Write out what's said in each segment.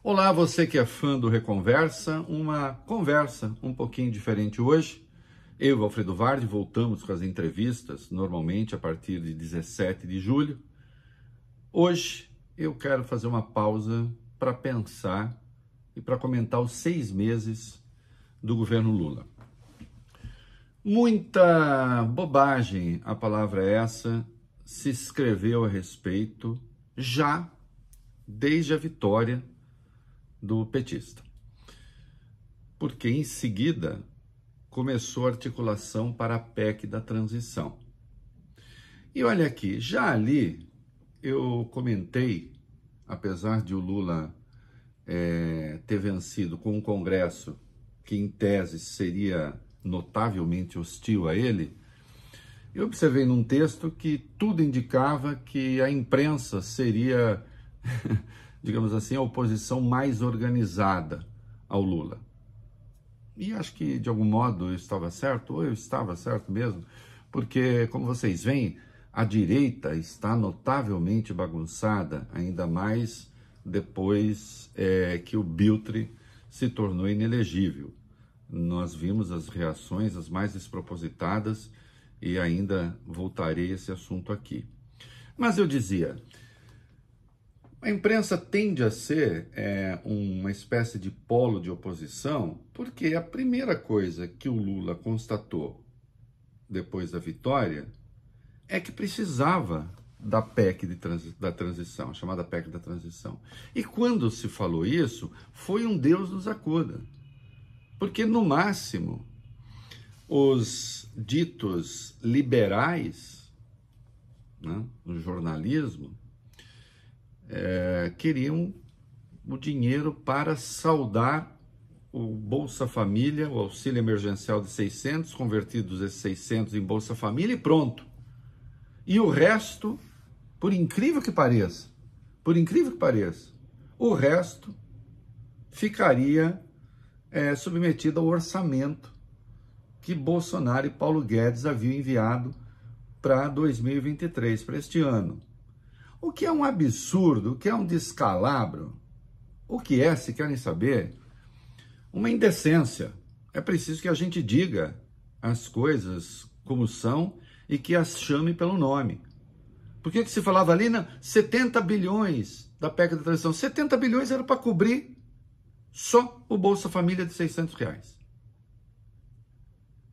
Olá, você que é fã do Reconversa, uma conversa um pouquinho diferente hoje. Eu e o Alfredo Vardi voltamos com as entrevistas, normalmente a partir de 17 de julho. Hoje eu quero fazer uma pausa para pensar e para comentar os 6 meses do governo Lula. Muita bobagem, a palavra é essa, se escreveu a respeito já desde a vitória do petista. Porque em seguida começou a articulação para a PEC da transição. E olha aqui, já ali eu comentei, apesar de o Lula ter vencido com um Congresso que em tese seria notavelmente hostil a ele, eu observei num texto que tudo indicava que a imprensa seria, digamos assim, a oposição mais organizada ao Lula. E acho que, de algum modo, eu estava certo, ou eu estava certo mesmo, porque, como vocês veem, a direita está notavelmente bagunçada, ainda mais depois que o Biltre se tornou inelegível. Nós vimos as reações as mais despropositadas e ainda voltarei a esse assunto aqui. Mas eu dizia, a imprensa tende a ser uma espécie de polo de oposição, porque a primeira coisa que o Lula constatou depois da vitória é que precisava da PEC da transição, a chamada PEC da transição. E quando se falou isso, foi um Deus nos acuda. Porque, no máximo, os ditos liberais, né, no jornalismo, queriam o dinheiro para saldar o Bolsa Família, o auxílio emergencial de 600, convertidos esses 600 em Bolsa Família e pronto. E o resto, por incrível que pareça, o resto ficaria submetido ao orçamento que Bolsonaro e Paulo Guedes haviam enviado para 2023, para este ano. O que é um absurdo, o que é um descalabro, o que é, se querem saber, uma indecência. É preciso que a gente diga as coisas como são e que as chame pelo nome. Por que se falava ali, 70 bilhões da PEC da transição? 70 bilhões era para cobrir só o Bolsa Família de R$600.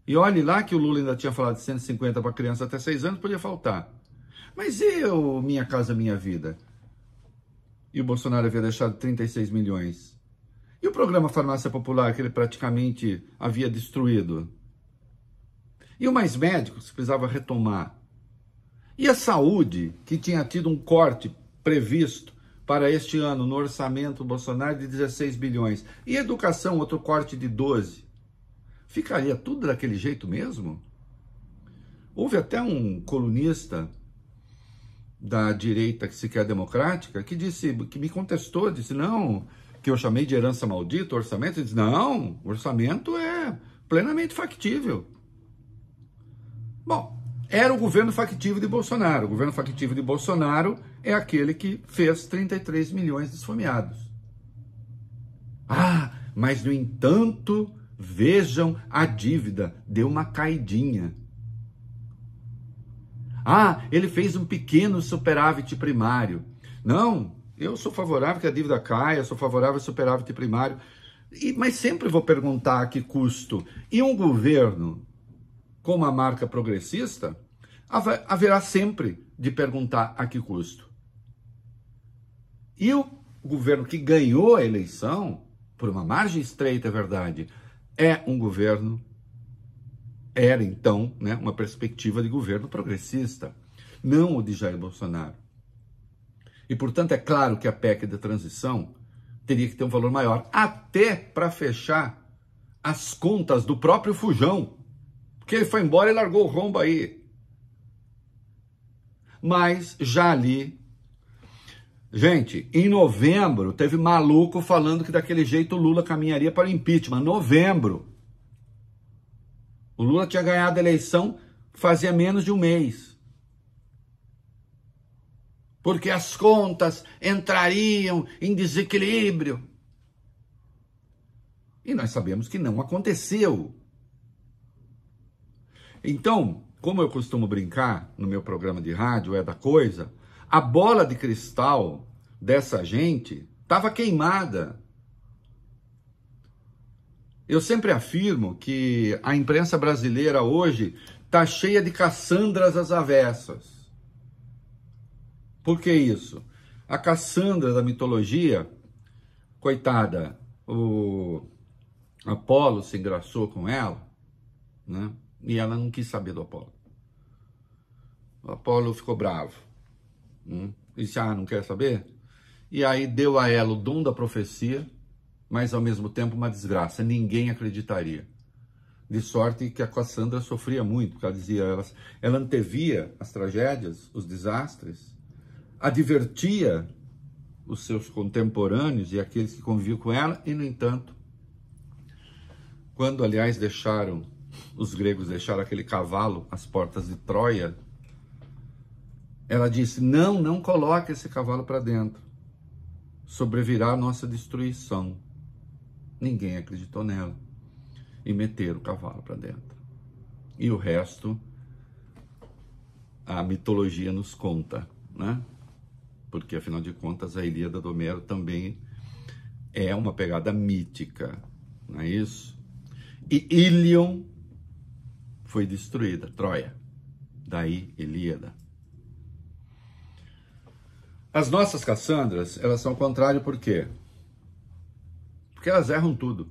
E olhe lá que o Lula ainda tinha falado de 150 para criança até 6 anos, podia faltar. Mas e o Minha Casa Minha Vida? E o Bolsonaro havia deixado 36 milhões. E o programa Farmácia Popular, que ele praticamente havia destruído? E o Mais Médicos, que precisava retomar? E a saúde, que tinha tido um corte previsto para este ano no orçamento do Bolsonaro de 16 bilhões? E a educação, outro corte de 12? Ficaria tudo daquele jeito mesmo? Houve até um colunista da direita que se quer democrática, que me contestou, disse, não, que eu chamei de herança maldita, orçamento, ele disse, não, o orçamento é plenamente factível. Bom, era o governo factível de Bolsonaro. O governo factível de Bolsonaro é aquele que fez 33 milhões de esfomeados. Ah, mas no entanto, vejam, a dívida deu uma caidinha. Ah, ele fez um pequeno superávit primário. Não, eu sou favorável que a dívida caia, sou favorável ao superávit primário, mas sempre vou perguntar a que custo. E um governo com uma marca progressista, haverá sempre de perguntar a que custo. E o governo que ganhou a eleição, por uma margem estreita, é verdade, é um governo, era então, uma perspectiva de governo progressista, não o de Jair Bolsonaro. E, portanto, é claro que a PEC da transição teria que ter um valor maior, até para fechar as contas do próprio Fujão, porque ele foi embora e largou o rombo aí. Mas já ali, gente, em novembro, teve maluco falando que daquele jeito o Lula caminharia para o impeachment. Novembro. O Lula tinha ganhado a eleição fazia menos de um mês. Porque as contas entrariam em desequilíbrio. E nós sabemos que não aconteceu. Então, como eu costumo brincar no meu programa de rádio, É da Coisa, a bola de cristal dessa gente estava queimada. Eu sempre afirmo que a imprensa brasileira hoje está cheia de Cassandras às avessas. Por que isso? A Cassandra da mitologia, coitada, o Apolo se engraçou com ela, né? E ela não quis saber do Apolo. O Apolo ficou bravo. Disse, não quer saber? E aí deu a ela o dom da profecia, mas ao mesmo tempo uma desgraça. Ninguém acreditaria. De sorte que a Cassandra sofria muito, porque ela dizia, ela antevia as tragédias, os desastres, advertia os seus contemporâneos e aqueles que conviviam com ela, e no entanto, quando aliás os gregos deixaram aquele cavalo às portas de Troia, ela disse, não coloque esse cavalo para dentro, sobrevirá a nossa destruição. Ninguém acreditou nela e meteram o cavalo para dentro. E o resto, a mitologia nos conta, né? Porque, afinal de contas, a Ilíada do Homero também é uma pegada mítica, não é isso? E Ílion foi destruída, Troia. Daí, Ilíada. As nossas Cassandras, elas são o contrário, por quê? Porque elas erram tudo.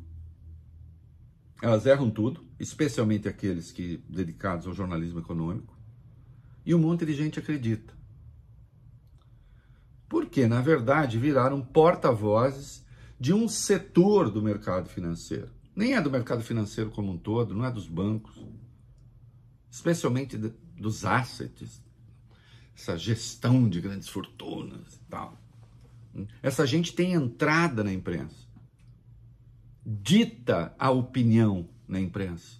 Elas erram tudo, especialmente aqueles dedicados ao jornalismo econômico. E um monte de gente acredita. Porque, na verdade, viraram porta-vozes de um setor do mercado financeiro. Nem é do mercado financeiro como um todo, não é dos bancos. Especialmente dos assets, essa gestão de grandes fortunas e tal. Essa gente tem entrada na imprensa. Dita a opinião na imprensa.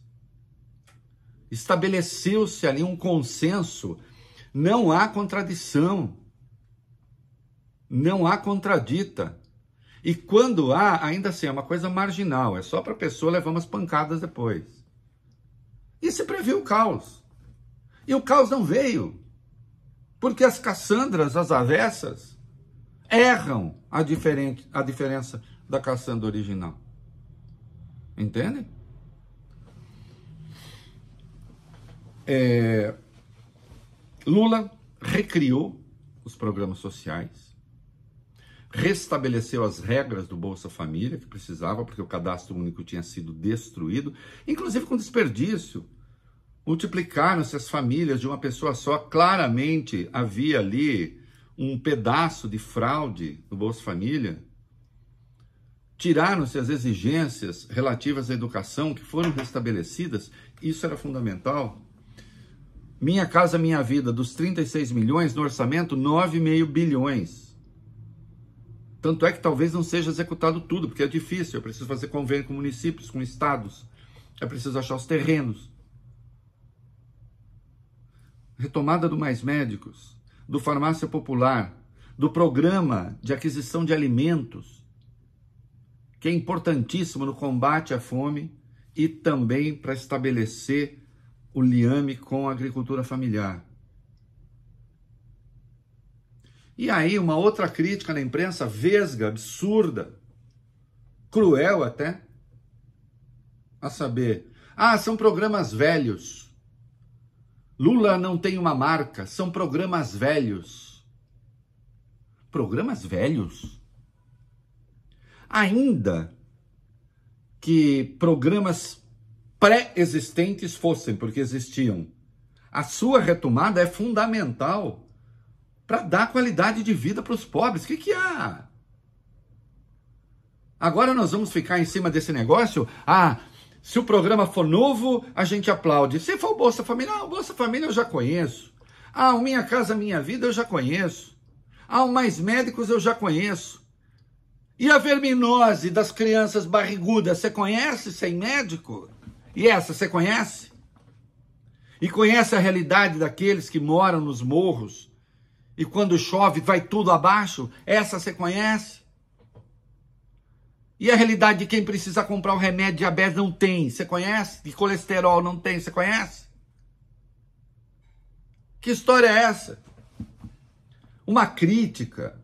Estabeleceu-se ali um consenso. Não há contradição. Não há contradita. E quando há, ainda assim, é uma coisa marginal. É só para a pessoa levar umas pancadas depois. E se previu o caos. E o caos não veio. Porque as Cassandras, as avessas, erram a diferença da Cassandra original. Entende? Lula recriou os programas sociais, restabeleceu as regras do Bolsa Família, que precisava, porque o cadastro único tinha sido destruído, inclusive com desperdício. Multiplicaram-se as famílias de uma pessoa só. Claramente havia ali um pedaço de fraude no Bolsa Família. Tiraram-se as exigências relativas à educação, que foram restabelecidas. Isso era fundamental. Minha Casa Minha Vida, dos 36 milhões, no orçamento, 9,5 bilhões. Tanto é que talvez não seja executado tudo, porque é difícil. Eu preciso fazer convênio com municípios, com estados. É preciso achar os terrenos. Retomada do Mais Médicos, do Farmácia Popular, do Programa de Aquisição de Alimentos, que é importantíssimo no combate à fome e também para estabelecer o liame com a agricultura familiar. E aí uma outra crítica na imprensa vesga, absurda, cruel até, a saber, são programas velhos. Lula não tem uma marca, são programas velhos. Programas velhos? Ainda que programas pré-existentes fossem, porque existiam, a sua retomada é fundamental para dar qualidade de vida para os pobres. O que há? Agora nós vamos ficar em cima desse negócio? Se o programa for novo, a gente aplaude. Se for o Bolsa Família, o Bolsa Família eu já conheço. O Minha Casa Minha Vida eu já conheço. O Mais Médicos eu já conheço. E a verminose das crianças barrigudas, você conhece sem médico? E essa você conhece? E conhece a realidade daqueles que moram nos morros e quando chove vai tudo abaixo? Essa você conhece? E a realidade de quem precisa comprar o remédio de diabetes não tem, você conhece? De colesterol não tem, você conhece? Que história é essa? Uma crítica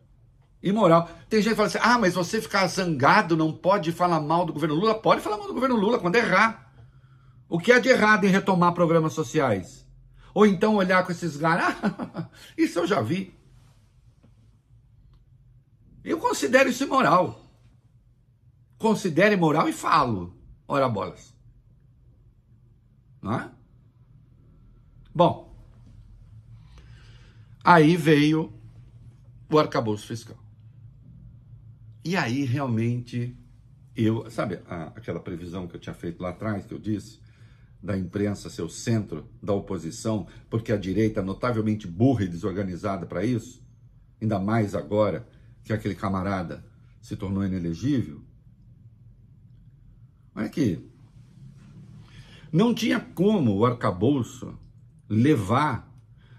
imoral. Tem gente que fala assim, ah, mas você ficar zangado não pode falar mal do governo Lula? Pode falar mal do governo Lula quando errar. O que há de errado em retomar programas sociais? Ou então olhar com esses caras, isso eu já vi. Eu considero isso imoral. Considero imoral e falo. Ora bolas. Não é? Bom, aí veio o arcabouço fiscal. E aí realmente, sabe aquela previsão que eu tinha feito lá atrás, que eu disse, da imprensa ser o centro da oposição, porque a direita é notavelmente burra e desorganizada para isso, ainda mais agora que aquele camarada se tornou inelegível. Olha aqui, não tinha como o arcabouço levar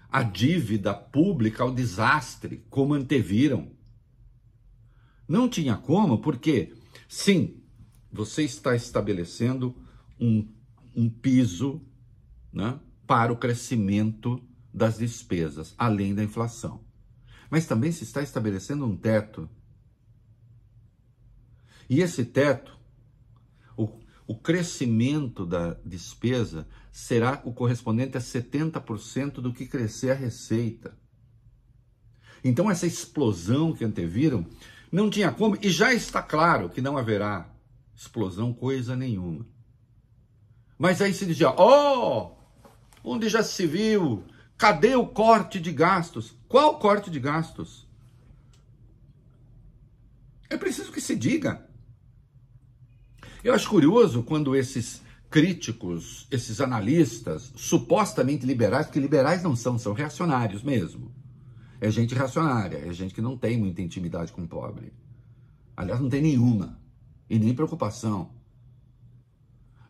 a dívida pública ao desastre, como anteviram. Não tinha como, porque, sim, você está estabelecendo um piso, né, para o crescimento das despesas, além da inflação. Mas também se está estabelecendo um teto. E esse teto, o crescimento da despesa será o correspondente a 70% do que crescer a receita. Então essa explosão que anteviram, não tinha como, e já está claro que não haverá explosão coisa nenhuma. Mas aí se dizia, onde já se viu? Cadê o corte de gastos? Qual corte de gastos? É preciso que se diga. Eu acho curioso quando esses críticos, esses analistas, supostamente liberais, porque liberais não são reacionários mesmo. É gente reacionária, é gente que não tem muita intimidade com o pobre. Aliás, não tem nenhuma, e nem preocupação.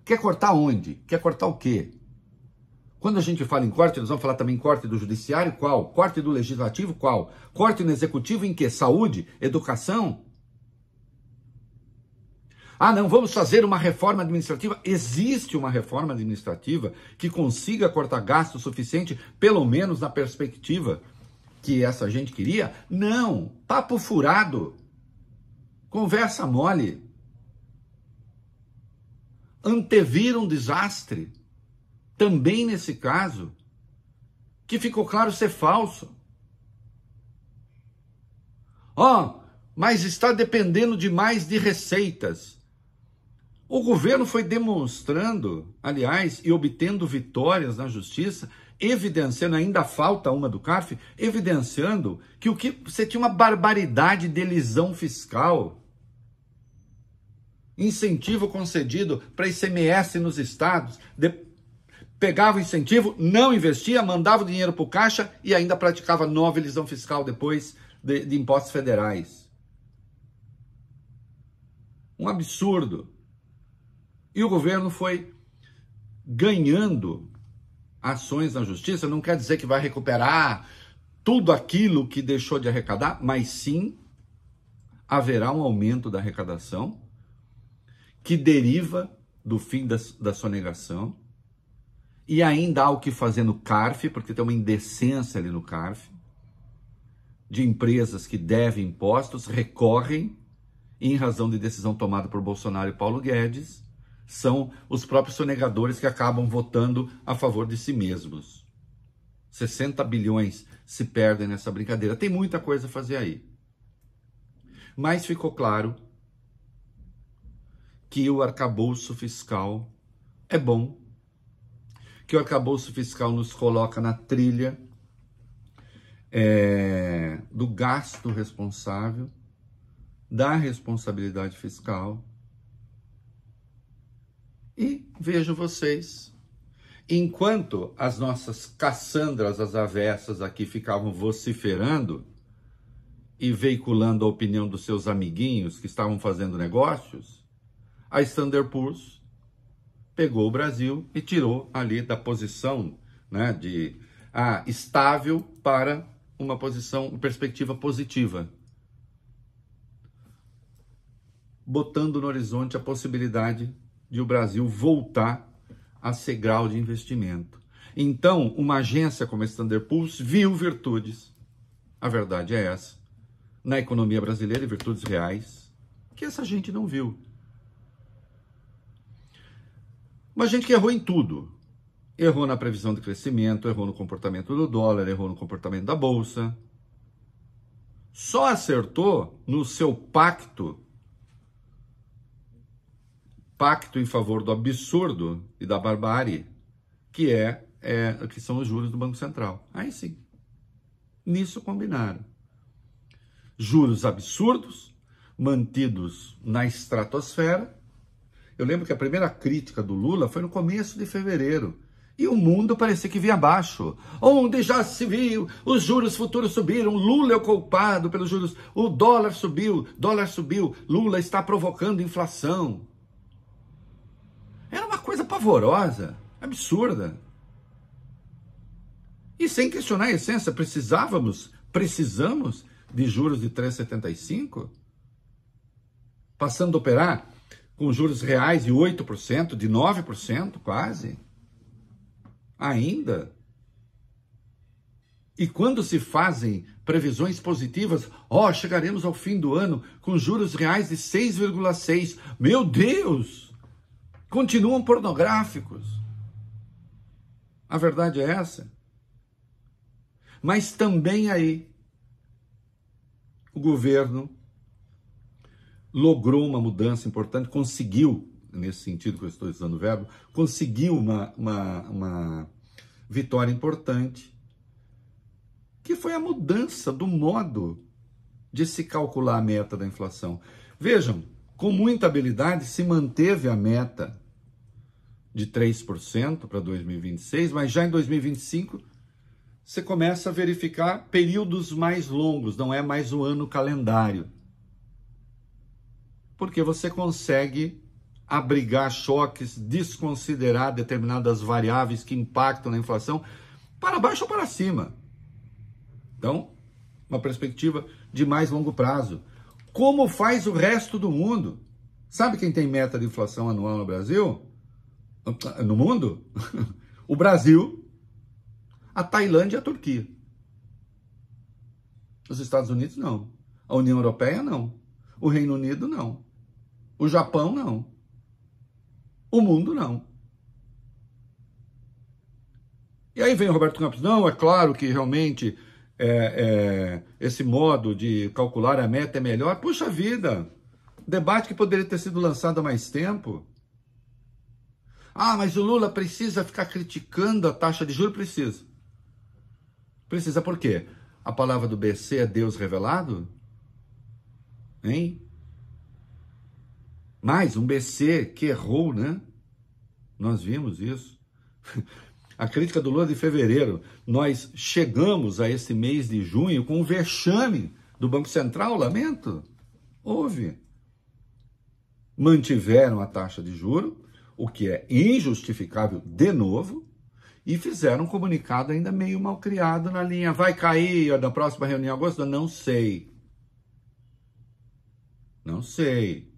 Quer cortar onde? Quer cortar o quê? Quando a gente fala em corte, nós vamos falar também em corte do judiciário, qual? Corte do legislativo, qual? Corte no executivo em quê? Saúde? Educação? Ah, não, vamos fazer uma reforma administrativa. Existe uma reforma administrativa que consiga cortar gasto suficiente, pelo menos na perspectiva que essa gente queria? Não, papo furado, conversa mole. Antevir um desastre, também nesse caso, que ficou claro ser falso. Mas está dependendo demais de receitas. O governo foi demonstrando, aliás, e obtendo vitórias na justiça, evidenciando, ainda falta uma do CARF, evidenciando que você tinha uma barbaridade de elisão fiscal. Incentivo concedido para ICMS nos estados, pegava o incentivo, não investia, mandava o dinheiro para o caixa e ainda praticava nova elisão fiscal depois de impostos federais. Um absurdo. E o governo foi ganhando ações na justiça, não quer dizer que vai recuperar tudo aquilo que deixou de arrecadar, mas sim haverá um aumento da arrecadação que deriva do fim da sonegação, e ainda há o que fazer no CARF, porque tem uma indecência ali no CARF, de empresas que devem impostos, recorrem, e em razão de decisão tomada por Bolsonaro e Paulo Guedes, são os próprios sonegadores que acabam votando a favor de si mesmos. 60 bilhões se perdem nessa brincadeira. Tem muita coisa a fazer aí. Mas ficou claro que o arcabouço fiscal é bom, que o arcabouço fiscal nos coloca na trilha do gasto responsável, da responsabilidade fiscal. E vejo vocês, enquanto as nossas Cassandras, as avessas aqui ficavam vociferando e veiculando a opinião dos seus amiguinhos que estavam fazendo negócios, a Standard Poor's pegou o Brasil e tirou ali da posição, né, de estável para uma posição, perspectiva positiva. botando no horizonte a possibilidade de o Brasil voltar a ser grau de investimento. Então, uma agência como a Standard Poor's viu virtudes, a verdade é essa, na economia brasileira, virtudes reais, que essa gente não viu. Uma gente que errou em tudo. Errou na previsão de crescimento, errou no comportamento do dólar, errou no comportamento da bolsa. Só acertou no seu pacto em favor do absurdo e da barbárie, que são os juros do Banco Central. Aí sim, nisso combinaram. Juros absurdos, mantidos na estratosfera. Eu lembro que a primeira crítica do Lula foi no começo de fevereiro. E o mundo parecia que vinha abaixo. Onde já se viu, os juros futuros subiram, Lula é o culpado pelos juros, o dólar subiu, Lula está provocando inflação. Era uma coisa pavorosa, absurda. E sem questionar a essência, precisamos de juros de 3,75? Passando a operar com juros reais de 8%, de 9% quase. Ainda. E quando se fazem previsões positivas, chegaremos ao fim do ano com juros reais de 6,6%. Meu Deus! Continuam pornográficos. A verdade é essa. Mas também aí, o governo logrou uma mudança importante, conseguiu, nesse sentido que eu estou usando o verbo, conseguiu uma vitória importante, que foi a mudança do modo de se calcular a meta da inflação. Vejam, com muita habilidade se manteve a meta de 3% para 2026, mas já em 2025 você começa a verificar períodos mais longos, não é mais o ano calendário. Porque você consegue abrigar choques, desconsiderar determinadas variáveis que impactam na inflação para baixo ou para cima. Então, uma perspectiva de mais longo prazo. Como faz o resto do mundo? Sabe quem tem meta de inflação anual no Brasil? No mundo? O Brasil, a Tailândia e a Turquia. Os Estados Unidos não. A União Europeia não. O Reino Unido não. O Japão não. O mundo não. E aí vem o Roberto Campos, não, é claro que realmente esse modo de calcular a meta é melhor. Puxa vida, debate que poderia ter sido lançado há mais tempo. Mas o Lula precisa ficar criticando a taxa de juros? Precisa. Precisa por quê? A palavra do BC é Deus revelado? Hein? Mais um BC que errou, né? Nós vimos isso. A crítica do Lula de fevereiro. Nós chegamos a esse mês de junho com um vexame do Banco Central, lamento. Houve. Mantiveram a taxa de juros, o que é injustificável de novo, e fizeram um comunicado ainda meio mal criado na linha. Vai cair na próxima reunião em agosto? Não sei. Não sei.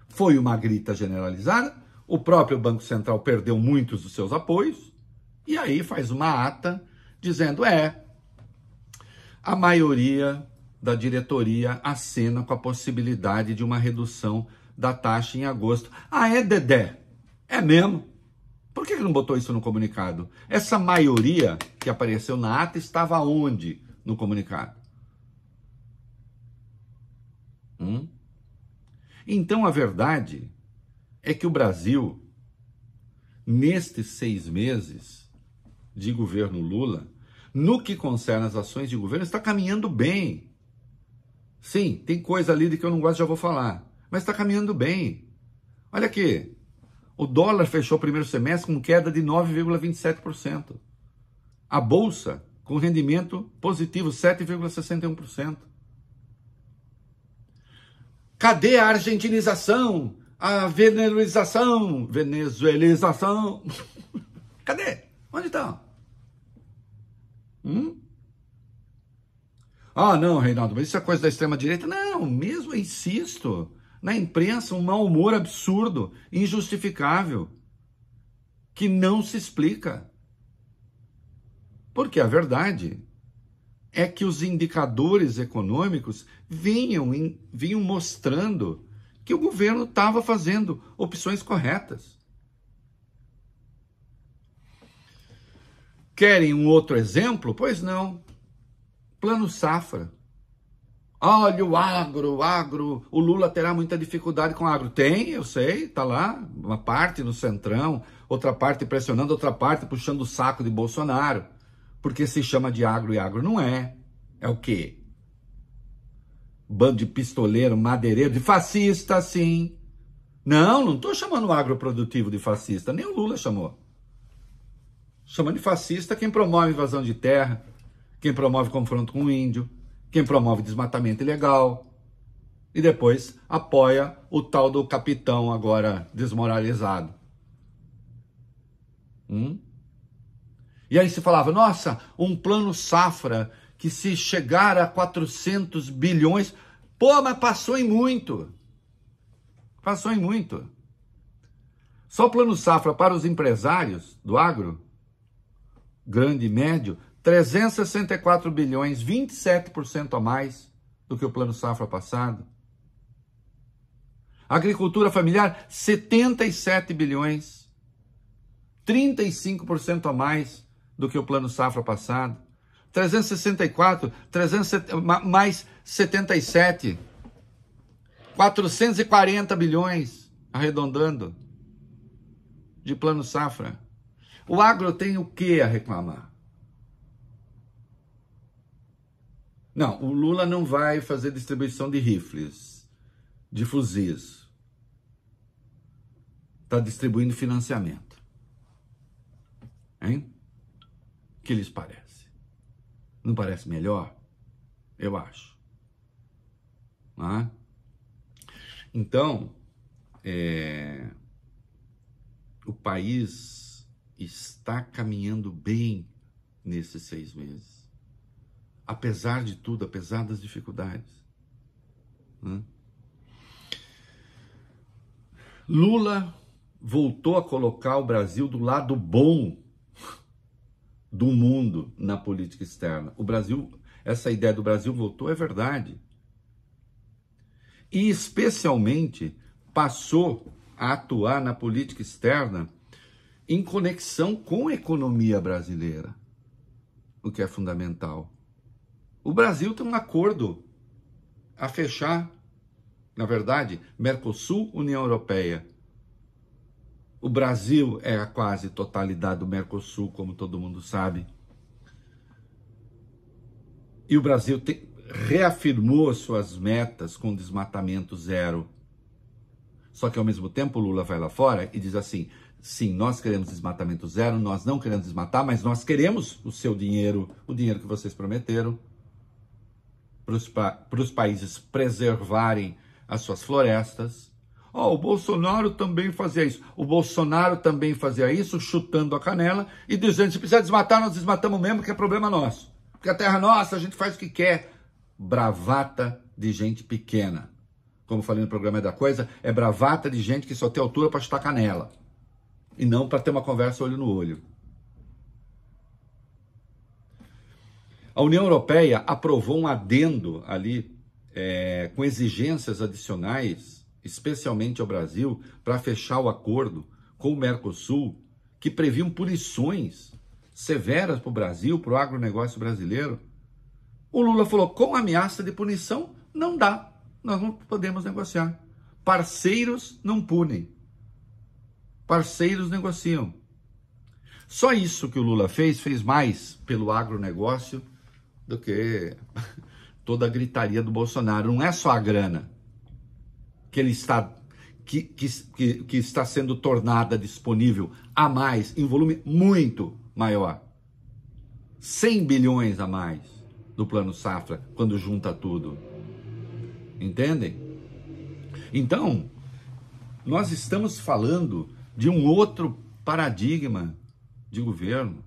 Foi uma grita generalizada, o próprio Banco Central perdeu muitos dos seus apoios, e aí faz uma ata dizendo, a maioria da diretoria acena com a possibilidade de uma redução da taxa em agosto. É, Dedé? É mesmo? Por que não botou isso no comunicado? Essa maioria que apareceu na ata estava onde no comunicado? Então, a verdade é que o Brasil, nestes 6 meses de governo Lula, no que concerne as ações de governo, está caminhando bem. Sim, tem coisa ali de que eu não gosto, já vou falar, mas está caminhando bem. Olha aqui, o dólar fechou o primeiro semestre com queda de 9,27%. A Bolsa com rendimento positivo, 7,61%. Cadê a argentinização? A venezuelização? Cadê? Onde está? Ah, não, Reinaldo, mas isso é coisa da extrema-direita. Não, mesmo, eu insisto, na imprensa um mau humor absurdo, injustificável, que não se explica. Porque a verdade é que os indicadores econômicos vinham mostrando que o governo estava fazendo opções corretas. Querem um outro exemplo? Pois não. Plano Safra. Olha o agro, o Lula terá muita dificuldade com o agro. Tem, eu sei, tá lá, uma parte no centrão, outra parte pressionando, outra parte puxando o saco de Bolsonaro, porque se chama de agro e agro não é. É o quê? Bando de pistoleiro, madeireiro, de fascista, sim. Não estou chamando o agroprodutivo de fascista, nem o Lula chamou. Chamando de fascista quem promove invasão de terra, quem promove confronto com o índio, quem promove desmatamento ilegal e depois apoia o tal do capitão agora desmoralizado. E aí se falava, nossa, um plano safra que se chegar a 400 bilhões, pô, mas passou em muito. Passou em muito. Só o plano safra para os empresários do agro, grande e médio, 364 bilhões, 27% a mais do que o plano safra passado. Agricultura familiar, 77 bilhões, 35% a mais do que o plano safra passado. 364, mais 77, 440 bilhões, arredondando, de plano safra. O agro tem o que a reclamar? Não, o Lula não vai fazer distribuição de rifles, de fuzis. Está distribuindo financiamento. Hein? O que lhes parece? Não parece melhor? Eu acho. Então, o país está caminhando bem nesses 6 meses. Apesar de tudo, apesar das dificuldades. Lula voltou a colocar o Brasil do lado bom do mundo na política externa. O Brasil, essa ideia do Brasil voltou, é verdade. E especialmente passou a atuar na política externa em conexão com a economia brasileira, o que é fundamental. O Brasil tem um acordo a fechar, na verdade, Mercosul, União Europeia. O Brasil é a quase totalidade do Mercosul, como todo mundo sabe. E o Brasil reafirmou suas metas com desmatamento zero. Só que ao mesmo tempo o Lula vai lá fora e diz assim, sim, nós queremos desmatamento zero, nós não queremos desmatar, mas nós queremos o seu dinheiro, o dinheiro que vocês prometeram, para os países preservarem as suas florestas. O Bolsonaro também fazia isso. O Bolsonaro também fazia isso, chutando a canela e dizendo, se precisar desmatar, nós desmatamos mesmo, que é problema nosso. Porque a terra é nossa, a gente faz o que quer. Bravata de gente pequena. Como falei no programa da Coisa, é bravata de gente que só tem altura para chutar canela. E não para ter uma conversa olho no olho. A União Europeia aprovou um adendo ali, com exigências adicionais, especialmente ao Brasil, para fechar o acordo com o Mercosul, que previam punições severas para o Brasil, para o agronegócio brasileiro. O Lula falou, com ameaça de punição, não dá, nós não podemos negociar. Parceiros não punem, parceiros negociam. Só isso que o Lula fez mais pelo agronegócio do que toda a gritaria do Bolsonaro. Não é só a grana que ele está que está sendo tornada disponível a mais, em volume muito maior. 100 bilhões a mais do Plano Safra, quando junta tudo. Entendem? Então, nós estamos falando de um outro paradigma de governo.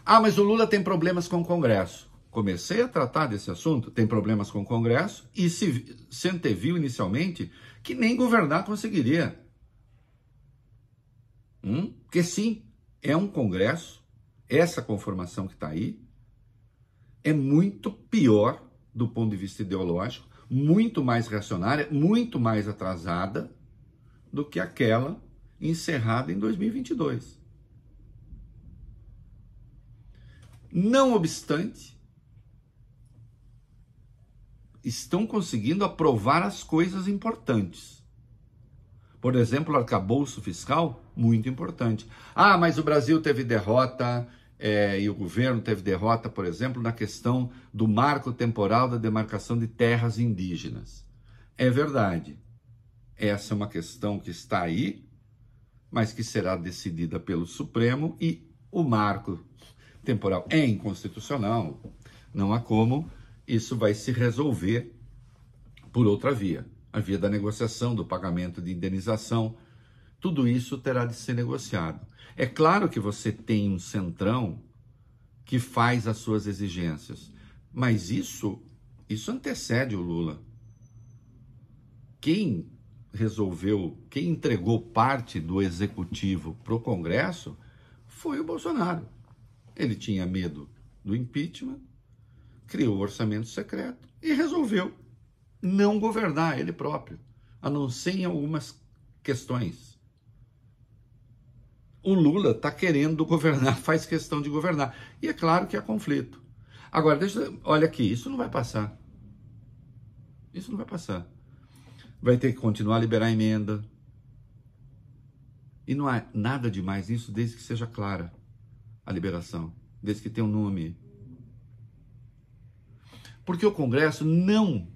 Ah, mas o Lula tem problemas com o Congresso. Comecei a tratar desse assunto, tem problemas com o Congresso, e se anteviu inicialmente que nem governar conseguiria. Porque sim, é um Congresso, essa conformação que está aí, é muito pior do ponto de vista ideológico, muito mais reacionária, muito mais atrasada do que aquela encerrada em 2022. Não obstante, estão conseguindo aprovar as coisas importantes. Por exemplo, o arcabouço fiscal, muito importante. Ah, mas o Brasil teve derrota, e o governo teve derrota, por exemplo, na questão do marco temporal da demarcação de terras indígenas. É verdade. Essa é uma questão que está aí, mas que será decidida pelo Supremo, e o marco temporal é inconstitucional. Não há como, isso vai se resolver por outra via. A via da negociação, do pagamento de indenização, tudo isso terá de ser negociado. É claro que você tem um centrão que faz as suas exigências, mas isso antecede o Lula. Quem entregou parte do executivo para o Congresso foi o Bolsonaro. Ele tinha medo do impeachment, criou o orçamento secreto e resolveu não governar ele próprio, a não ser em algumas questões. O Lula está querendo governar, faz questão de governar. E é claro que há conflito. Agora, olha aqui, isso não vai passar. Isso não vai passar. Vai ter que continuar a liberar a emenda. E não há nada demais nisso, desde que seja clara a liberação, desde que tenha um nome. Porque o Congresso não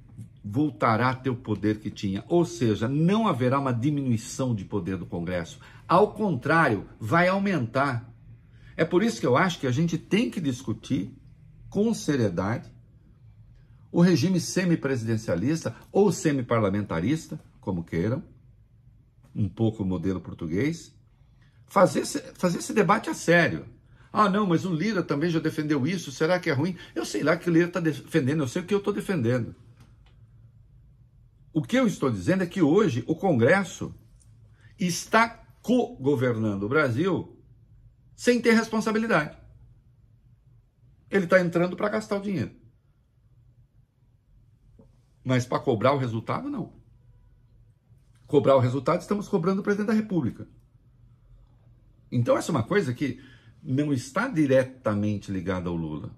voltará a ter o poder que tinha, ou seja, não haverá uma diminuição de poder do Congresso. Ao contrário, vai aumentar. É por isso que eu acho que a gente tem que discutir com seriedade o regime semipresidencialista ou semiparlamentarista, como queiram, um pouco o modelo português, fazer esse debate a sério. Ah, não, mas o Lira também já defendeu isso, será que é ruim? Eu sei lá que o Lira está defendendo, eu sei o que eu estou defendendo. O que eu estou dizendo é que hoje o Congresso está co-governando o Brasil sem ter responsabilidade. Ele está entrando para gastar o dinheiro. Mas para cobrar o resultado, não. Cobrar o resultado, estamos cobrando o presidente da República. Então essa é uma coisa que não está diretamente ligada ao Lula.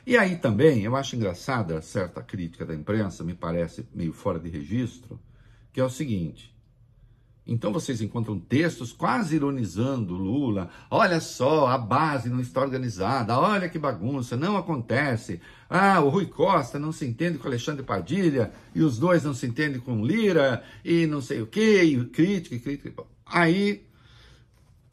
E aí também, eu acho engraçada certa crítica da imprensa, me parece meio fora de registro, que é o seguinte: então vocês encontram textos quase ironizando o Lula, olha só, a base não está organizada, olha que bagunça, não acontece, o Rui Costa não se entende com Alexandre Padilha, e os dois não se entendem com Lira, e não sei o quê, e crítica. Aí,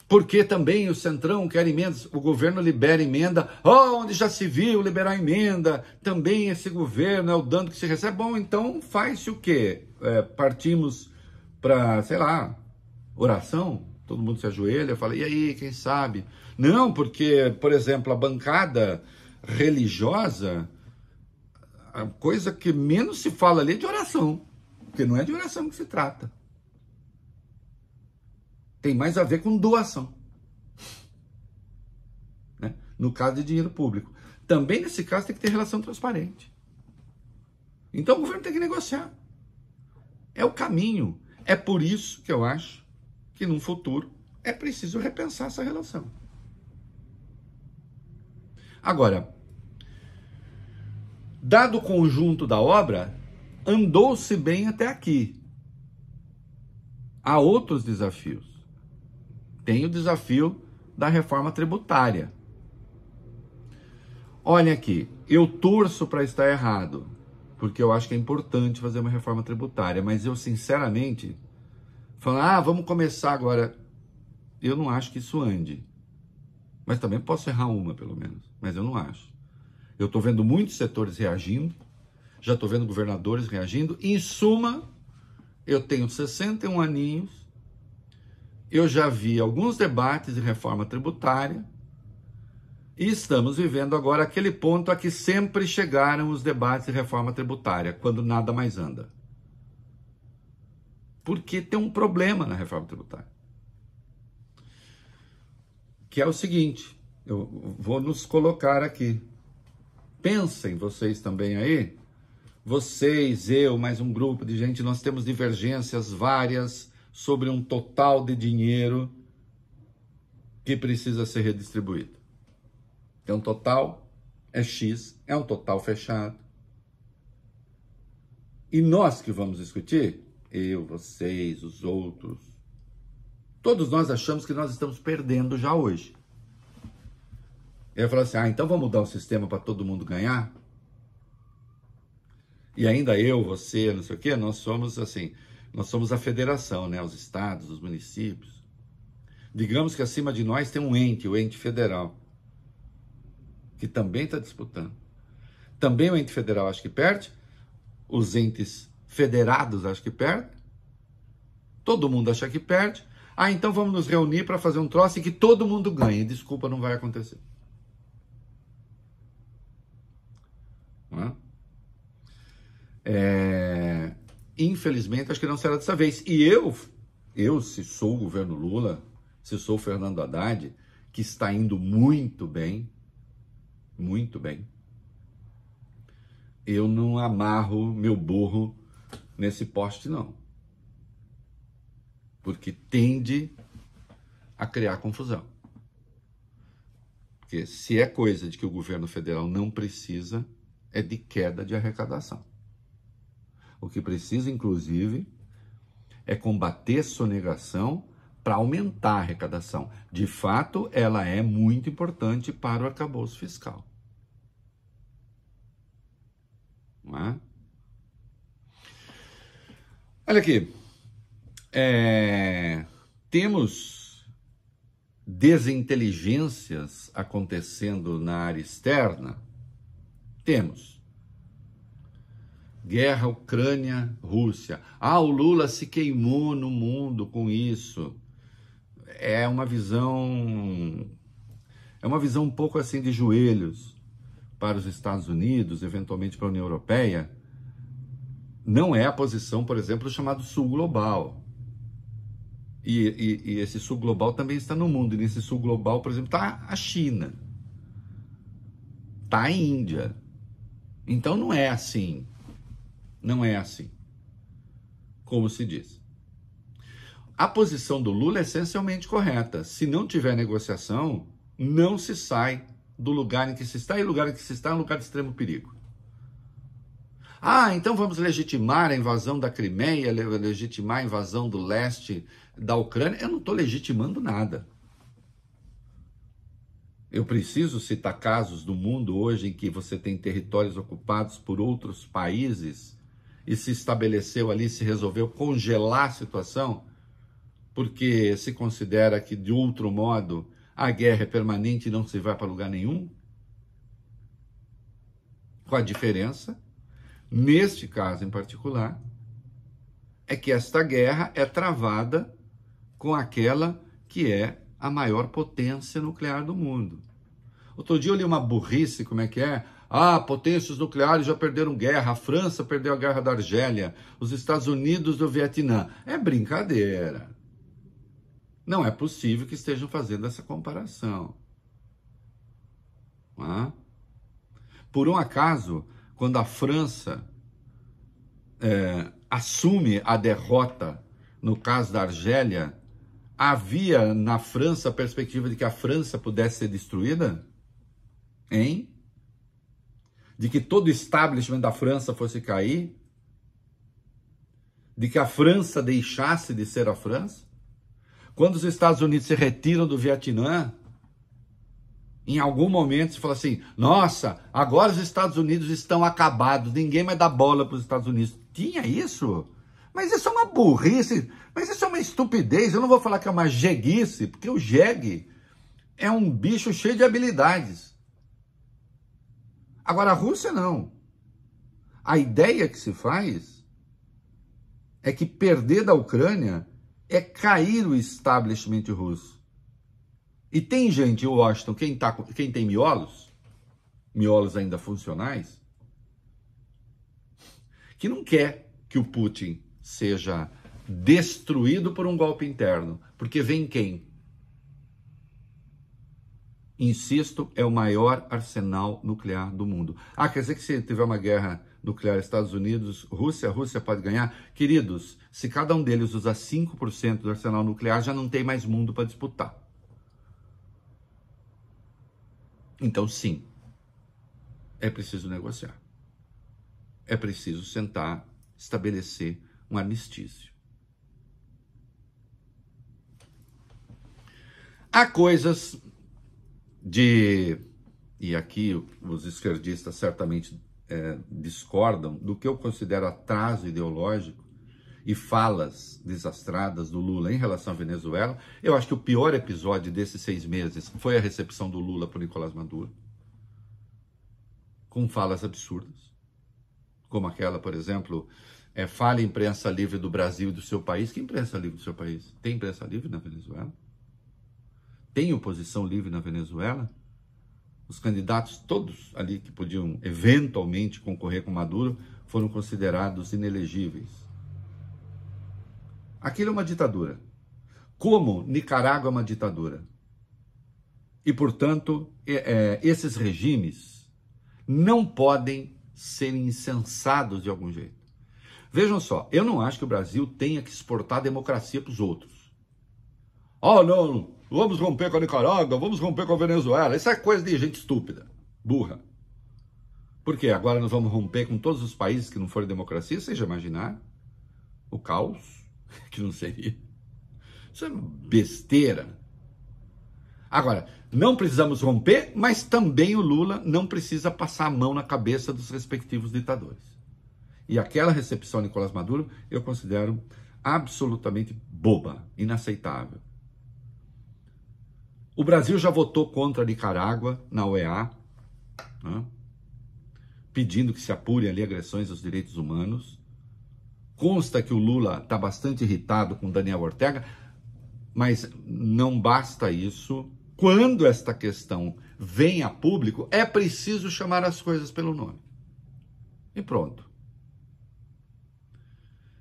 porque também o Centrão quer emendas, o governo libera emenda, onde já se viu liberar emenda, também esse governo é o dano que se recebe. Bom, então faz-se o quê? Partimos para, sei lá, oração? Todo mundo se ajoelha, fala, e aí, quem sabe? Não, porque, por exemplo, a bancada religiosa, a coisa que menos se fala ali é de oração, porque não é de oração que se trata. Tem mais a ver com doação, né? No caso de dinheiro público. Também nesse caso tem que ter relação transparente. Então o governo tem que negociar. É o caminho. É por isso que eu acho que no futuro é preciso repensar essa relação. Agora, dado o conjunto da obra, andou-se bem até aqui. Há outros desafios. Tem o desafio da reforma tributária. Olha aqui, eu torço para estar errado, porque eu acho que é importante fazer uma reforma tributária, mas eu sinceramente falo, vamos começar agora. Eu não acho que isso ande. Mas também posso errar uma, pelo menos, mas eu não acho. Eu estou vendo muitos setores reagindo, já estou vendo governadores reagindo, e em suma, eu tenho 61 aninhos, eu já vi alguns debates de reforma tributária E estamos vivendo agora aquele ponto a que sempre chegaram os debates de reforma tributária, quando nada mais anda. Porque tem um problema na reforma tributária. Que é o seguinte, eu vou nos colocar aqui. Pensem vocês também aí, vocês, eu, mais um grupo de gente, nós temos divergências várias sobre um total de dinheiro que precisa ser redistribuído. É um total, é X, é um total fechado. E nós que vamos discutir, eu, vocês, os outros, todos nós achamos que nós estamos perdendo já hoje. Eu falo assim, então vamos mudar o sistema para todo mundo ganhar? E ainda eu, você, não sei o quê, nós somos assim, nós somos a federação, né? Os estados, os municípios. Digamos que acima de nós tem um ente, o ente federal, que também está disputando. Também o ente federal acho que perde, os entes federados acho que perdem, todo mundo acha que perde. Então vamos nos reunir para fazer um troço e que todo mundo ganhe. Desculpa, não vai acontecer. Não é? Infelizmente, acho que não será dessa vez. E eu, se sou o governo Lula, se sou o Fernando Haddad, que está indo muito bem, eu não amarro meu burro nesse poste, não. Porque tende a criar confusão. Porque se é coisa de que o governo federal não precisa, é de queda de arrecadação. O que precisa, inclusive, é combater sonegação para aumentar a arrecadação. De fato, ela é muito importante para o arcabouço fiscal. Não é? Olha aqui. Temos desinteligências acontecendo na área externa? Temos. Guerra Ucrânia-Rússia. O Lula se queimou no mundo com isso. É uma visão um pouco assim de joelhos para os Estados Unidos, eventualmente para a União Europeia. Não é a posição, por exemplo, do chamado Sul Global. E esse Sul Global também está no mundo. E nesse Sul Global, por exemplo, está a China. Está a Índia. Então não é assim. Não é assim, como se diz. A posição do Lula é essencialmente correta. Se não tiver negociação, não se sai do lugar em que se está, e o lugar em que se está é um lugar de extremo perigo. Então vamos legitimar a invasão da Crimeia, legitimar a invasão do leste da Ucrânia. Eu não estou legitimando nada. Eu preciso citar casos do mundo hoje em que você tem territórios ocupados por outros países e se estabeleceu ali, se resolveu congelar a situação, porque se considera que, de outro modo, a guerra é permanente e não se vai para lugar nenhum? Com a diferença, neste caso em particular, é que esta guerra é travada com aquela que é a maior potência nuclear do mundo. Outro dia eu li uma burrice, como é que é? Potências nucleares já perderam guerra, a França perdeu a guerra da Argélia, os Estados Unidos do Vietnã. É brincadeira. Não é possível que estejam fazendo essa comparação. Por um acaso, quando a França assume a derrota no caso da Argélia, havia na França a perspectiva de que a França pudesse ser destruída? Hein? De que todo o establishment da França fosse cair? De que a França deixasse de ser a França? Quando os Estados Unidos se retiram do Vietnã, em algum momento se fala assim, nossa, agora os Estados Unidos estão acabados, ninguém mais dá bola para os Estados Unidos. Tinha isso? Mas isso é uma burrice, mas isso é uma estupidez. Eu não vou falar que é uma jeguice, porque o jegue é um bicho cheio de habilidades. Agora, a Rússia não. A ideia que se faz é que perder da Ucrânia é cair o establishment russo. E tem gente em Washington, quem tem miolos ainda funcionais, que não quer que o Putin seja destruído por um golpe interno. Porque vem quem? Insisto, é o maior arsenal nuclear do mundo. Ah, quer dizer que se tiver uma guerra nuclear Estados Unidos, Rússia, a Rússia pode ganhar? Queridos, se cada um deles usar 5% do arsenal nuclear, já não tem mais mundo para disputar. Então, sim, é preciso negociar. É preciso sentar, estabelecer um armistício. Há coisas e aqui os esquerdistas certamente discordam do que eu considero atraso ideológico e falas desastradas do Lula em relação à Venezuela. Eu acho que o pior episódio desses 6 meses foi a recepção do Lula por Nicolás Maduro, com falas absurdas, como aquela, por exemplo, fale imprensa livre do Brasil e do seu país. Que imprensa livre do seu país? Tem imprensa livre na Venezuela? Tem oposição livre na Venezuela? Os candidatos todos ali que podiam eventualmente concorrer com Maduro foram considerados inelegíveis. Aquilo é uma ditadura. Como Nicarágua é uma ditadura. E, portanto, esses regimes não podem ser incensados de algum jeito. Vejam só, eu não acho que o Brasil tenha que exportar democracia para os outros. Oh, não, vamos romper com a Nicarágua, vamos romper com a Venezuela. Isso é coisa de gente estúpida, burra. Por quê? Agora nós vamos romper com todos os países que não forem democracia? Você já imaginar o caos que não seria? Isso é besteira. Agora, não precisamos romper, mas também o Lula não precisa passar a mão na cabeça dos respectivos ditadores. E aquela recepção de Nicolás Maduro eu considero absolutamente boba, inaceitável. O Brasil já votou contra a Nicarágua na OEA, né, pedindo que se apurem ali agressões aos direitos humanos. Consta que o Lula está bastante irritado com Daniel Ortega, mas não basta isso. Quando esta questão vem a público, é preciso chamar as coisas pelo nome. E pronto.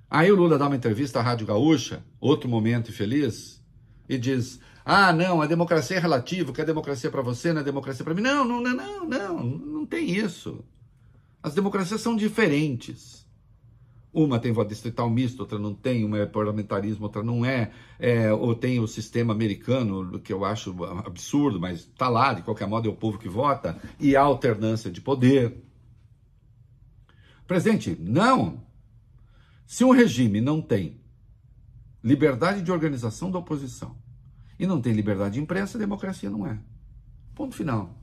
Aí o Lula dá uma entrevista à Rádio Gaúcha, outro momento infeliz, e diz: ah, não, a democracia é relativa, que a democracia é para você, não é democracia para mim. Não tem isso. As democracias são diferentes. Uma tem voto distrital misto, outra não tem, uma é parlamentarismo, outra não é, ou tem o sistema americano, que eu acho absurdo, mas está lá, de qualquer modo é o povo que vota, e a alternância de poder. Presidente, não. Se um regime não tem liberdade de organização da oposição e não tem liberdade de imprensa, a democracia não é. Ponto final.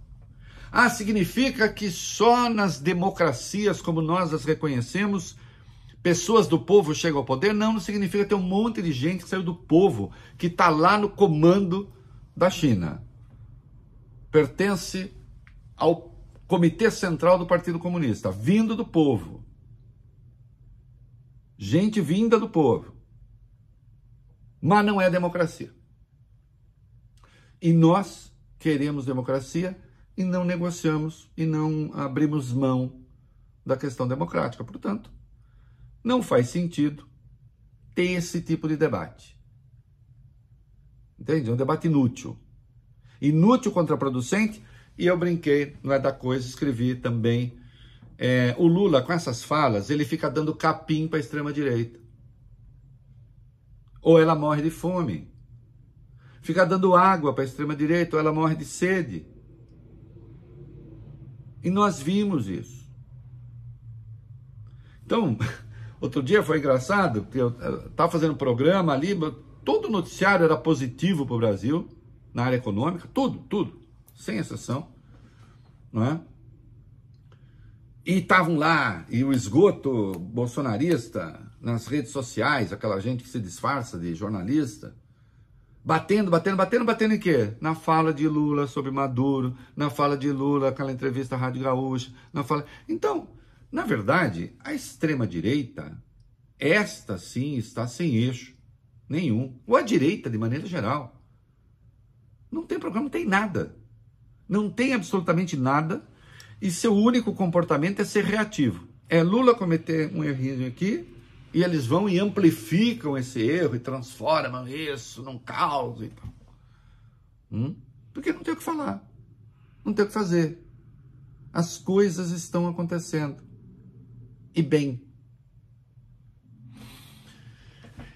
Ah, significa que só nas democracias como nós as reconhecemos pessoas do povo chegam ao poder? Não, não significa. Ter um monte de gente que saiu do povo, que está lá no comando da China. Pertence ao Comitê Central do Partido Comunista, vindo do povo. Gente vinda do povo. Mas não é democracia. E nós queremos democracia e não negociamos e não abrimos mão da questão democrática. Portanto, não faz sentido ter esse tipo de debate. Entende? É um debate inútil. Inútil, contraproducente, e eu brinquei, não é da coisa, escrevi também. O Lula, com essas falas, ele fica dando capim para a extrema-direita. Ou ela morre de fome. Fica dando água para a extrema-direita, ou ela morre de sede. E nós vimos isso. Então, outro dia foi engraçado, porque eu estava fazendo um programa ali, todo o noticiário era positivo para o Brasil, na área econômica, tudo, sem exceção, não é? E estavam lá, e o esgoto bolsonarista nas redes sociais, aquela gente que se disfarça de jornalista, batendo em quê? Na fala de Lula sobre Maduro, na fala de Lula, aquela entrevista à Rádio Gaúcha, na fala... Então, na verdade, a extrema-direita, esta sim está sem eixo nenhum, ou a direita de maneira geral. Não tem programa, não tem nada. Não tem absolutamente nada. E seu único comportamento é ser reativo. É Lula cometer um errinho aqui, e eles vão e amplificam esse erro e transformam isso num caos e tal. Porque não tem o que falar. Não tem o que fazer. As coisas estão acontecendo. E bem.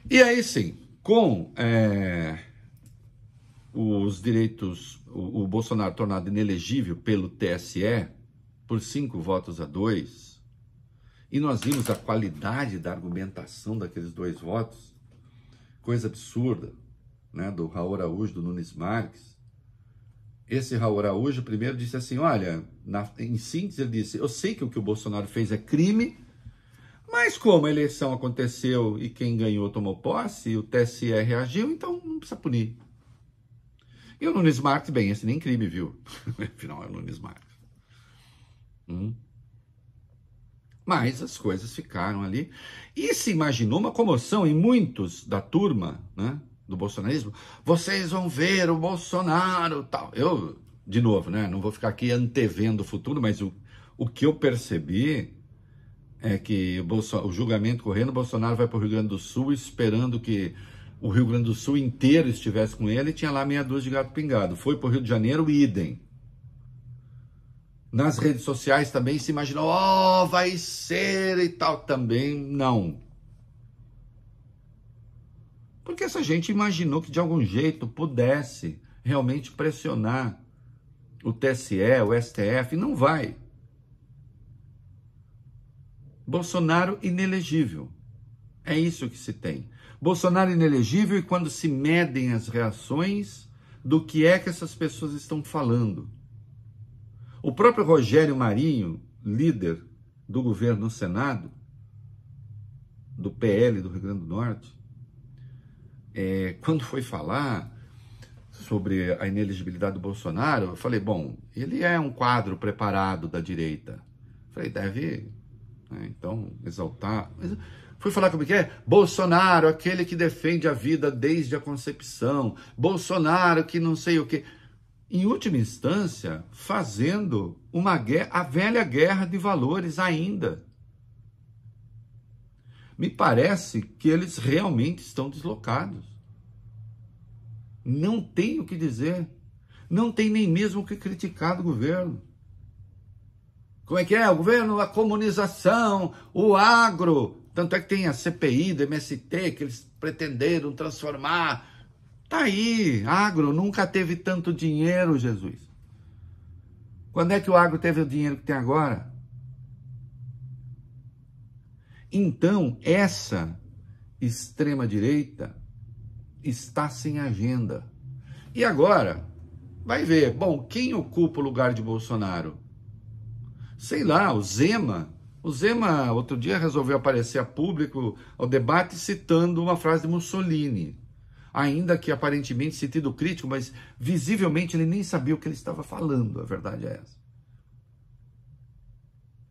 E aí sim, com os direitos, o Bolsonaro tornado inelegível pelo TSE, por 5-2, e nós vimos a qualidade da argumentação daqueles 2 votos, coisa absurda, né, do Raul Araújo, do Nunes Marques. Esse Raul Araújo primeiro disse assim, olha, em síntese ele disse, eu sei que o que o Bolsonaro fez é crime, mas como a eleição aconteceu e quem ganhou tomou posse, e o TSE reagiu, então não precisa punir. E o Nunes Marques, bem, esse nem crime, viu? Afinal, é o Nunes Marques. Mas as coisas ficaram ali. E se imaginou uma comoção em muitos da turma, né, do bolsonarismo. Vocês vão ver o Bolsonaro, tal. Eu, de novo, né, não vou ficar aqui antevendo o futuro, mas o que eu percebi é que o julgamento correndo, o Bolsonaro vai para o Rio Grande do Sul esperando que o Rio Grande do Sul inteiro estivesse com ele, e tinha lá meia dúzia de gato pingado. Foi para o Rio de Janeiro, idem. Nas redes sociais também se imaginou, oh, vai ser e tal. Também não. Porque essa gente imaginou que de algum jeito pudesse realmente pressionar o TSE, o STF, e não vai. Bolsonaro inelegível. É isso que se tem. Bolsonaro inelegível, e quando se medem as reações do que é que essas pessoas estão falando. O próprio Rogério Marinho, líder do governo no Senado, do PL do Rio Grande do Norte, quando foi falar sobre a inelegibilidade do Bolsonaro, eu falei, bom, ele é um quadro preparado da direita. Falei, deve, né, então, exaltar. Fui falar como que é? Bolsonaro, aquele que defende a vida desde a concepção. Bolsonaro, que não sei o quê. Em última instância, fazendo uma guerra, a velha guerra de valores ainda. Me parece que eles realmente estão deslocados. Não tem o que dizer. Não tem nem mesmo o que criticar do governo. Como é que é? O governo, a comunização, o agro. Tanto é que tem a CPI do MST, que eles pretenderam transformar. Tá aí, agro nunca teve tanto dinheiro, Jesus. Quando é que o agro teve o dinheiro que tem agora? Então, essa extrema-direita está sem agenda. E agora, vai ver, bom, quem ocupa o lugar de Bolsonaro? Sei lá, o Zema. O Zema, outro dia, resolveu aparecer a público ao debate citando uma frase de Mussolini. Ainda que aparentemente sentido crítico, mas visivelmente ele nem sabia o que ele estava falando, a verdade é essa.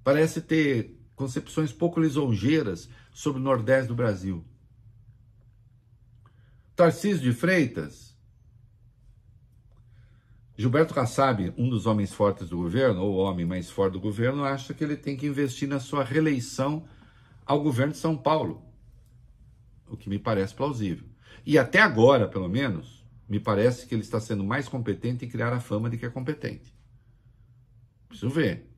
Parece ter concepções pouco lisonjeiras sobre o Nordeste do Brasil. Tarcísio de Freitas, Gilberto Kassab, um dos homens fortes do governo, ou o homem mais forte do governo, acha que ele tem que investir na sua reeleição ao governo de São Paulo, o que me parece plausível. E até agora, pelo menos, me parece que ele está sendo mais competente em criar a fama de que é competente. Preciso ver.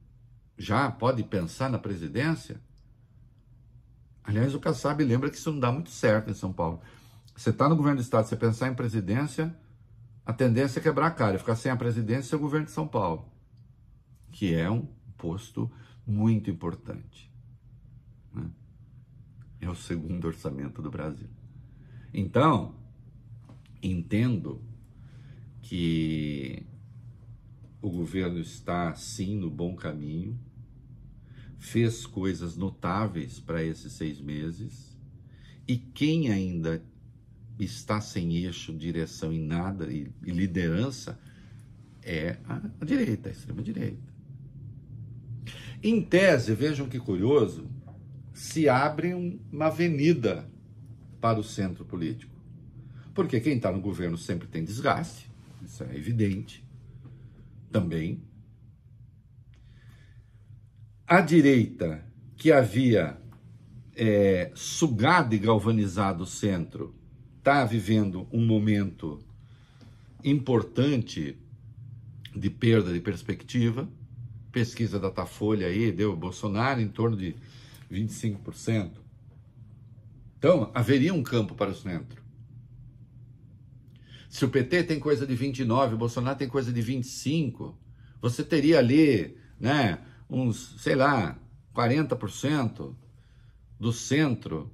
Já pode pensar na presidência? Aliás, o Kassab lembra que isso não dá muito certo em São Paulo. Você está no governo do estado, você pensar em presidência, a tendência é quebrar a cara, ficar sem a presidência e o governo de São Paulo, que é um posto muito importante, né? É o segundo orçamento do Brasil. Então, entendo que o governo está, sim, no bom caminho, fez coisas notáveis para esses 6 meses, e quem ainda está sem eixo, direção em nada e liderança é a direita, a extrema-direita. Em tese, vejam que curioso, se abre uma avenida para o centro político. Porque quem está no governo sempre tem desgaste, isso é evidente também. A direita, que havia sugado e galvanizado o centro, está vivendo um momento importante de perda de perspectiva. Pesquisa da Datafolha aí deu Bolsonaro em torno de 25%. Então, haveria um campo para o centro. Se o PT tem coisa de 29%, o Bolsonaro tem coisa de 25%, você teria ali, né, uns, sei lá, 40% do centro,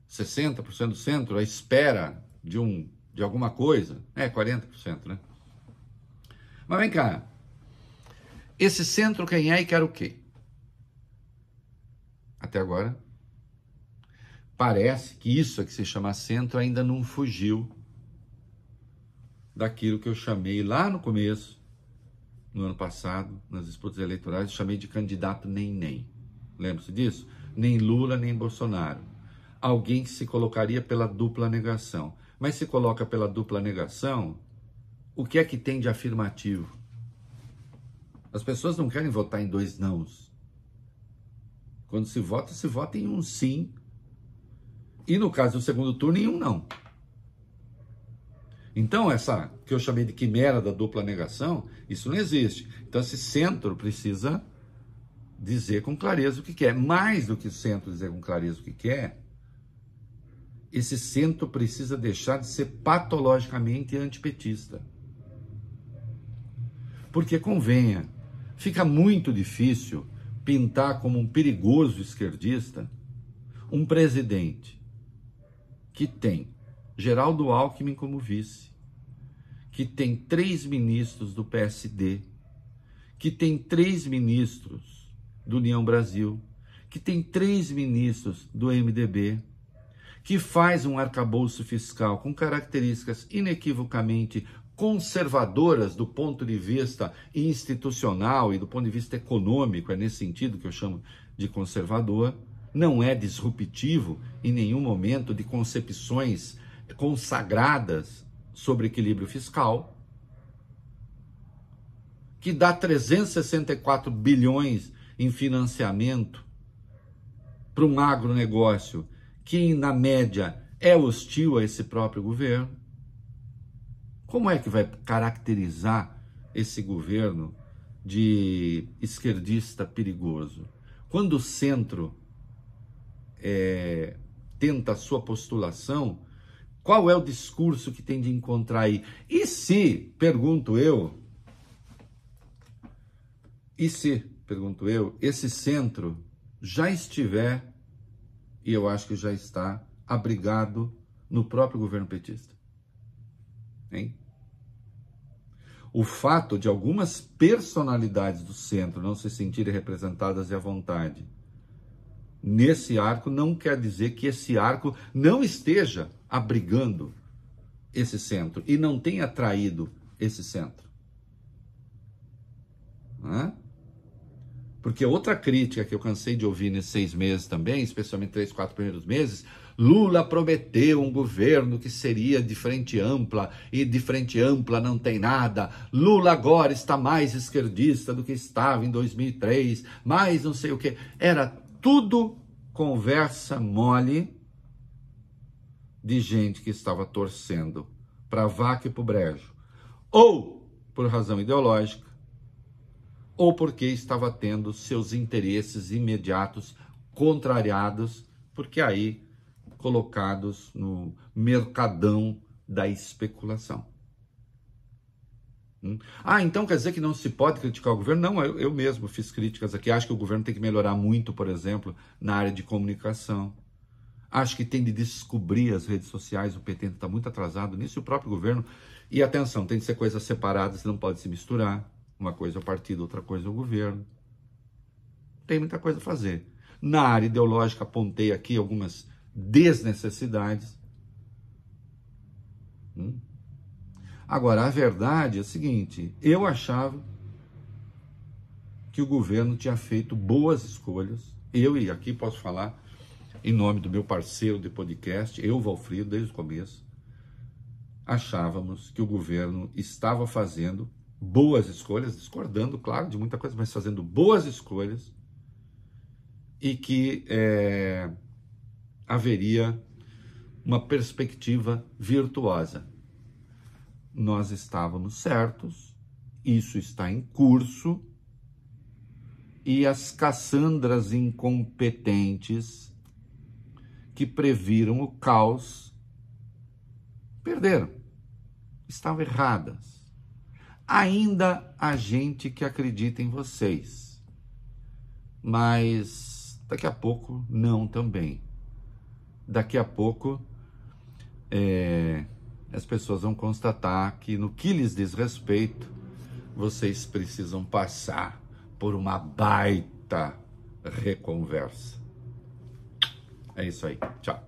60% do centro, à espera de alguma coisa. 40%, né? Mas vem cá, esse centro quem é e quer o quê? Até agora, parece que isso que se chama centro ainda não fugiu daquilo que eu chamei lá no começo, no ano passado, nas disputas eleitorais, chamei de candidato nem. Lembra-se disso? Nem Lula, nem Bolsonaro. Alguém que se colocaria pela dupla negação. Mas se coloca pela dupla negação, o que é que tem de afirmativo? As pessoas não querem votar em 2 nãos. Quando se vota em um sim. E no caso do segundo turno, em um não. Então, essa que eu chamei de quimera da dupla negação, isso não existe. Então, esse centro precisa dizer com clareza o que quer. Mais do que o centro dizer com clareza o que quer, esse centro precisa deixar de ser patologicamente antipetista. Porque, convenha, fica muito difícil pintar como um perigoso esquerdista um presidente que tem Geraldo Alckmin como vice, que tem 3 ministros do PSD, que tem 3 ministros do União Brasil, que tem 3 ministros do MDB, que faz um arcabouço fiscal com características inequivocamente conservadoras do ponto de vista institucional e do ponto de vista econômico, é nesse sentido que eu chamo de conservador, não é disruptivo em nenhum momento de concepções consagradas sobre equilíbrio fiscal, que dá 364 bilhões em financiamento para um agronegócio que, na média, é hostil a esse próprio governo. Como é que vai caracterizar esse governo de esquerdista perigoso? Quando o centro tenta a sua postulação, qual é o discurso que tem de encontrar aí? E se, pergunto eu, esse centro já estiver, e eu acho que já está, abrigado no próprio governo petista? Hein? O fato de algumas personalidades do centro não se sentirem representadas e à vontade nesse arco não quer dizer que esse arco não esteja abrigando esse centro e não tenha atraído esse centro. Porque outra crítica que eu cansei de ouvir nesses 6 meses também, especialmente 3, 4 primeiros meses, Lula prometeu um governo que seria de frente ampla, e de frente ampla não tem nada. Lula agora está mais esquerdista do que estava em 2003, mais não sei o que. Era tudo conversa mole de gente que estava torcendo para a vaca e para o brejo, ou por razão ideológica, ou porque estava tendo seus interesses imediatos contrariados, porque aí colocados no mercadão da especulação. Então quer dizer que não se pode criticar o governo? Não, eu mesmo fiz críticas aqui. Acho que o governo tem que melhorar muito, por exemplo, na área de comunicação. Acho que tem de descobrir as redes sociais. O PT está muito atrasado nisso, e o próprio governo. E atenção, tem de ser coisas separadas, não pode se misturar. Uma coisa é o partido, outra coisa é o governo. Tem muita coisa a fazer. Na área ideológica, apontei aqui algumas desnecessidades. Agora, a verdade é a seguinte: eu achava que o governo tinha feito boas escolhas. Eu, e aqui posso falar em nome do meu parceiro de podcast, eu, Valfrido, desde o começo, achávamos que o governo estava fazendo boas escolhas, discordando, claro, de muita coisa, mas fazendo boas escolhas, e que haveria uma perspectiva virtuosa. Nós estávamos certos, isso está em curso, e as Cassandras incompetentes que previram o caos perderam, estavam erradas. Ainda há gente que acredita em vocês, mas daqui a pouco não também. Daqui a pouco as pessoas vão constatar que no que lhes diz respeito, vocês precisam passar por uma baita reconversa. É isso aí. Tchau.